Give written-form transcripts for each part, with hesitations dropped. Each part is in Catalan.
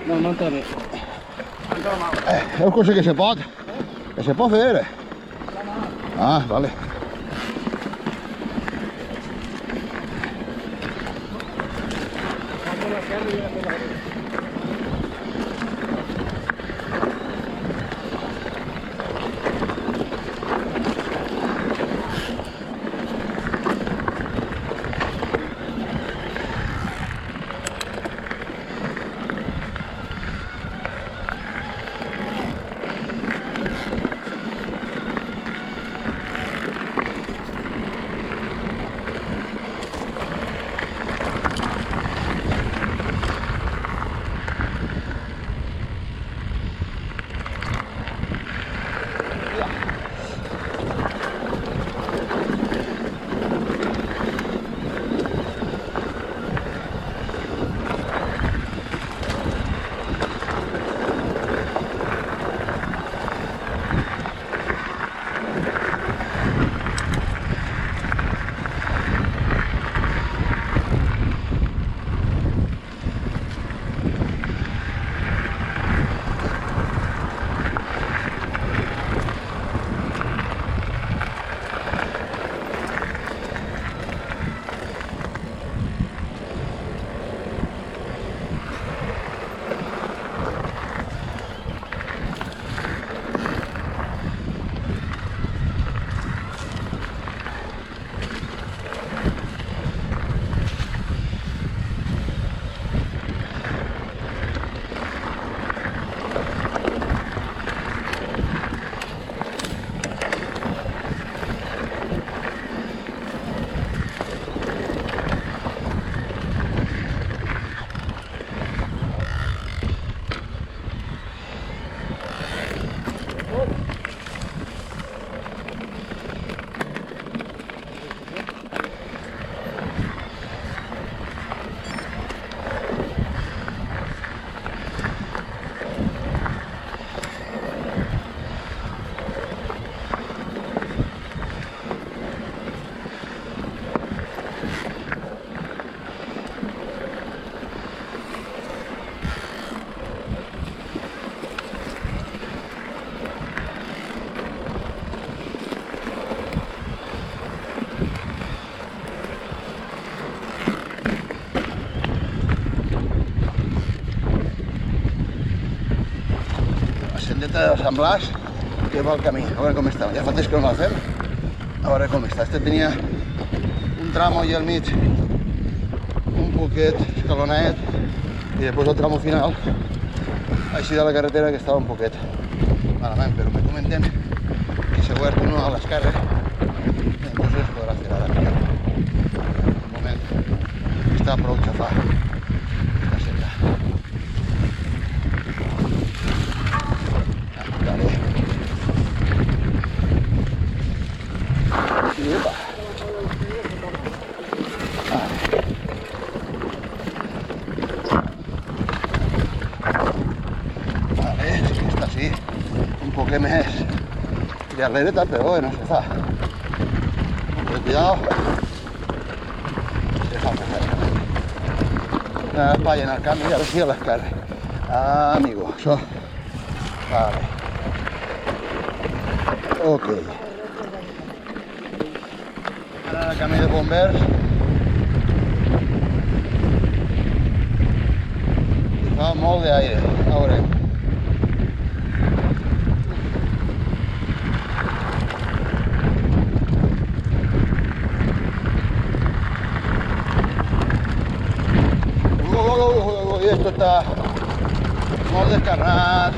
No, no està bé. Veus cosa que se pot? Que se pot fer. Ah, vale. De Sant Blas, que va al camí, a veure com està. Ja fa temps que no la fem, a veure com està. Este tenia un tramo allà al mig, un poquet escalonet, i després el tramo final, així de la carretera, que estava un poquet malament, però me comenten que s'ha obert uno a l'esquerra, entonces es podrà fer ara. De moment està prou xafat, està seca. Que més llarguereta, però bueno, se fa. Con cuidado. Se fa perfectament. Vayan al canvi, ara sí a l'esquerra. Ah, amigo, això. Vale. Ok. Ara el camí de bombers. I fa molt d'aire, a veure. Esto está molt descarnat.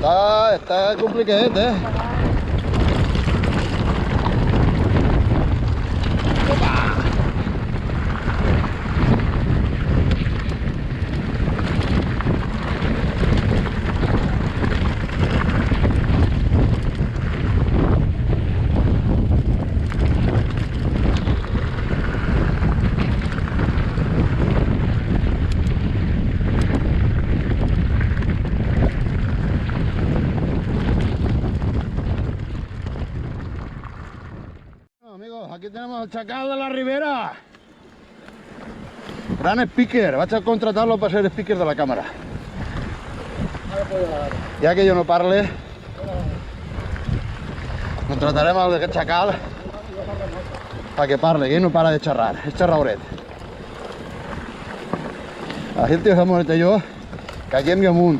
Está complicado, ¿eh? Amigos, aquí tenemos al Chacal de la Ribera. Gran speaker, vaig a contratar-lo per ser speaker de la càmera. Ja que jo no parle, contratarem aquest Chacal perquè parle, que ell no para de xerrar, és xerrauret. Així el tio Samuel i jo caiem i amunt.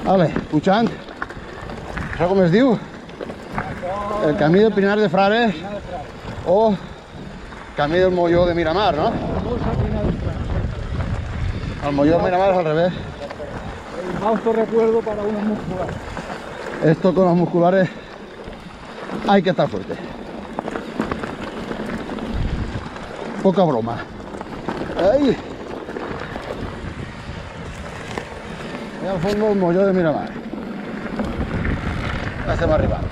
Vale, pujant, això com es diu? El camí del Pinar de Frares o camí del Molló de Miramar, ¿no? El Molló de Miramar es al revés. El fausto recuerdo para unos musculares. Esto con los musculares hay que estar fuerte. Poca broma. ¡Ay! Y al fondo el Molló de Miramar. Estem arribant.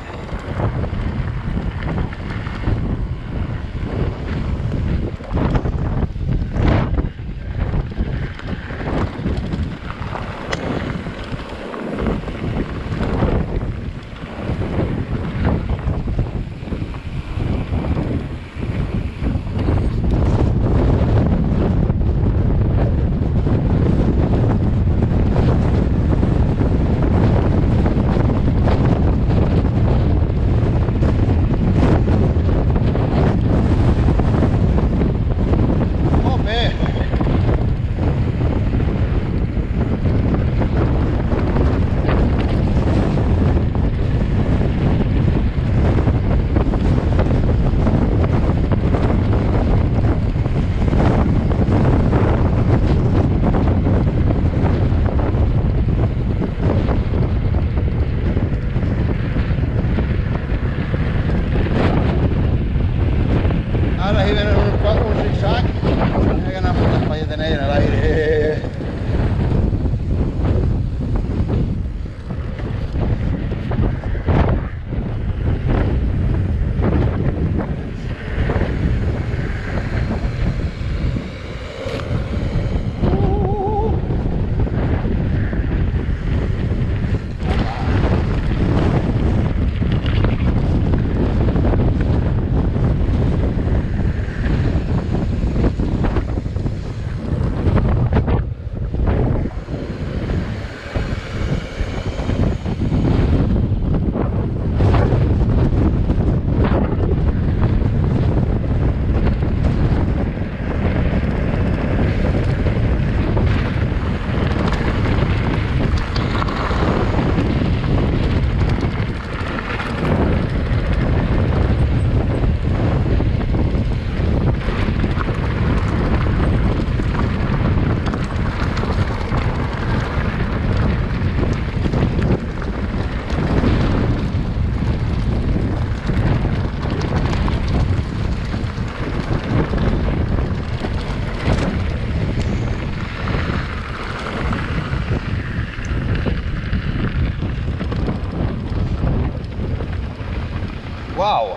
¡Wow!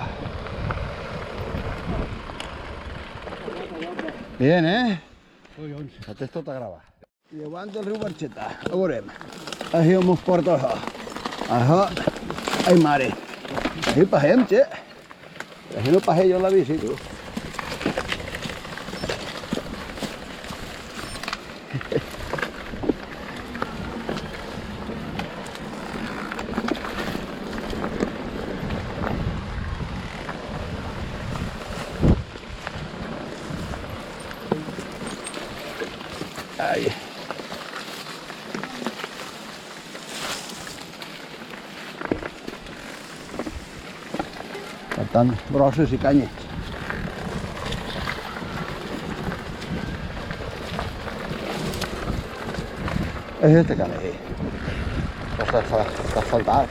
Bien, ¿eh? El texto está grabado. Llevant el riu Barxeta, a veurem. Així mos porta això. Això, ai mare. Així passem, xe. Així no passé jo la bici, tu. Ai. Per tant, brosses i canyes. És este camí. Està asfaltat.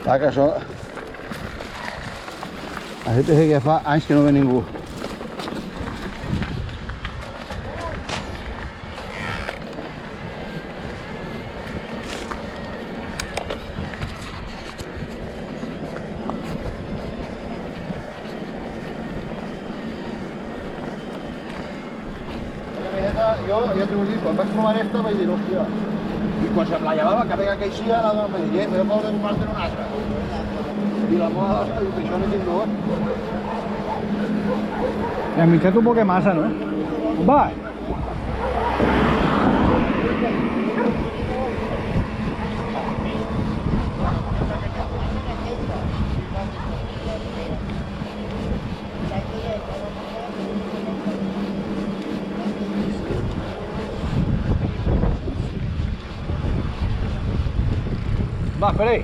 Clar que això... Aquest és que fa anys que no ve ningú. Jo ja t'ho dic, quan vaig provar esta vaig dir, hòstia, i quan se me la llevava, que veia que eixia, la dona em deia, però pots comprar-te una altra. I la moda diu que això no tinc no. Le han echado un poco de masa, ¿no? Va. Va, espera ahí.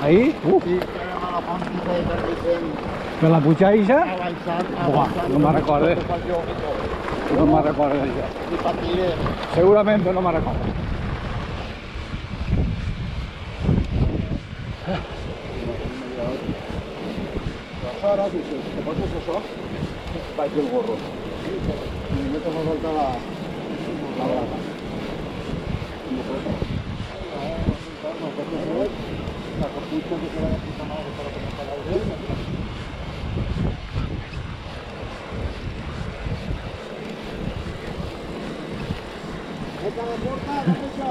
Ahí? Per la puja eixa? Buah, no me'n recordo. No me'n recordo d'això. Segurament no me'n recordo. Ara, si te poses això, vaig el gorro. I me tomo volta la brata. La corpucha que se va a aplicar más para que no salga el ritmo. ¡Esta la puerta! ¡No se echó!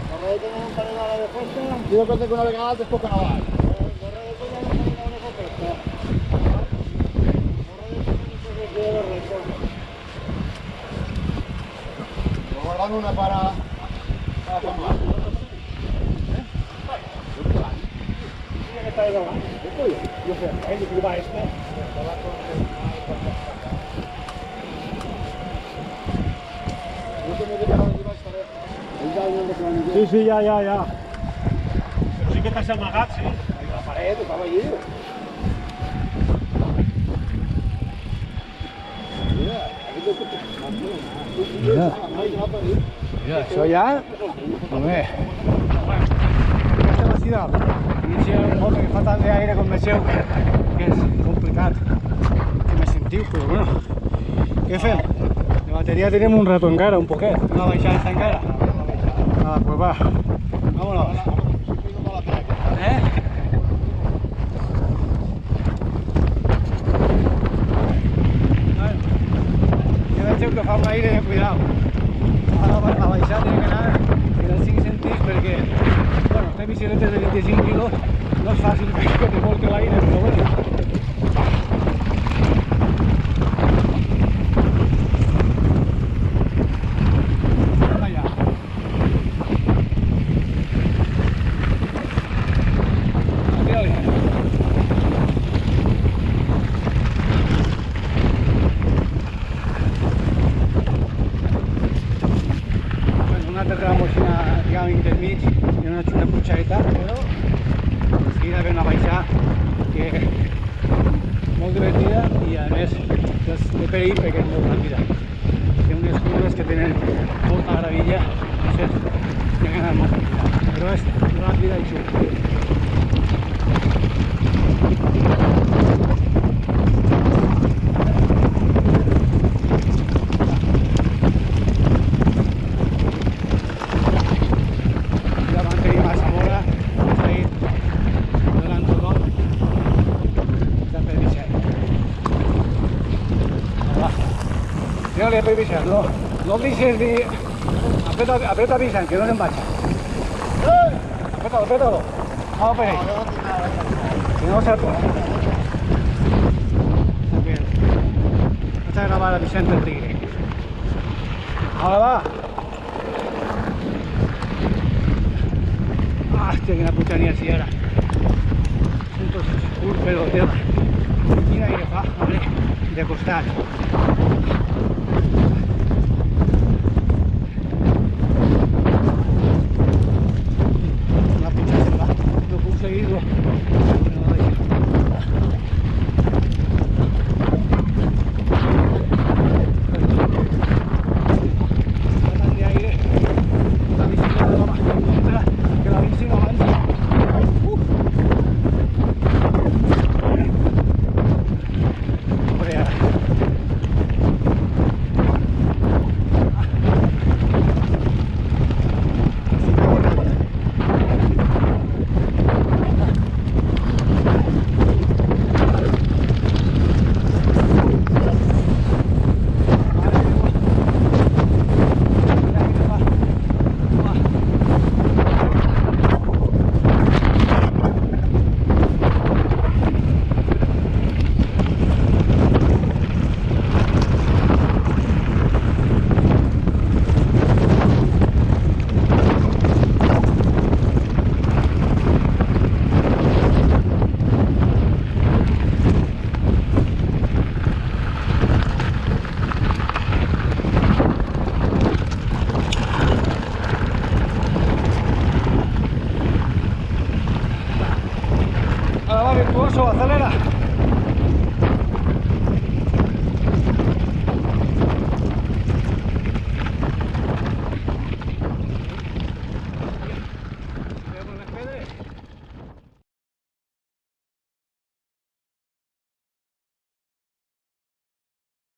Corre tenen un parell d'hora de festa. Jo que una vegada després carnaval. Corre de tenen un parell d'hora de festa. Corre de tenen de record. Guardant una para Sant Blas. Mira que està de davant. Jo sé, hem de provar este. Sí, sí, ja. Però sí que t'has amagat, sí. La paret, estava allí. Mira, això ja... Home... Aquesta vestida... I un poc que fa tant d'aire com el seu, que és complicat. Que me sentiu, però bueno... Què fem? De bateria tenim un rato encara, un poquet. No ha baixat encara. Nada, pues va. Vámonos. Jo veig que fa un aire de cuidado. A baixar tiene que anar en els 5 centis perquè, bueno, té bicicletes de 25 quilos, no és fàcil que te volque l'aire, però bueno. divertida i a més té perill perquè és molt ràpida. Té unes curves que tenen molta gravilla, entonces hi ha que anar molt ràpida, però és ràpida i xula. No le puoi pisar, no pises ni... Aprieta pisan, que no se embacha. Apriétalo. Vamos por ahí. Si no se pone. También. Vamos a grabar a Vicente el Tigre. Ahora va. Hòstia, quina putania si ara. Són tots curts pel terra. Quin aire fa, home, de costat.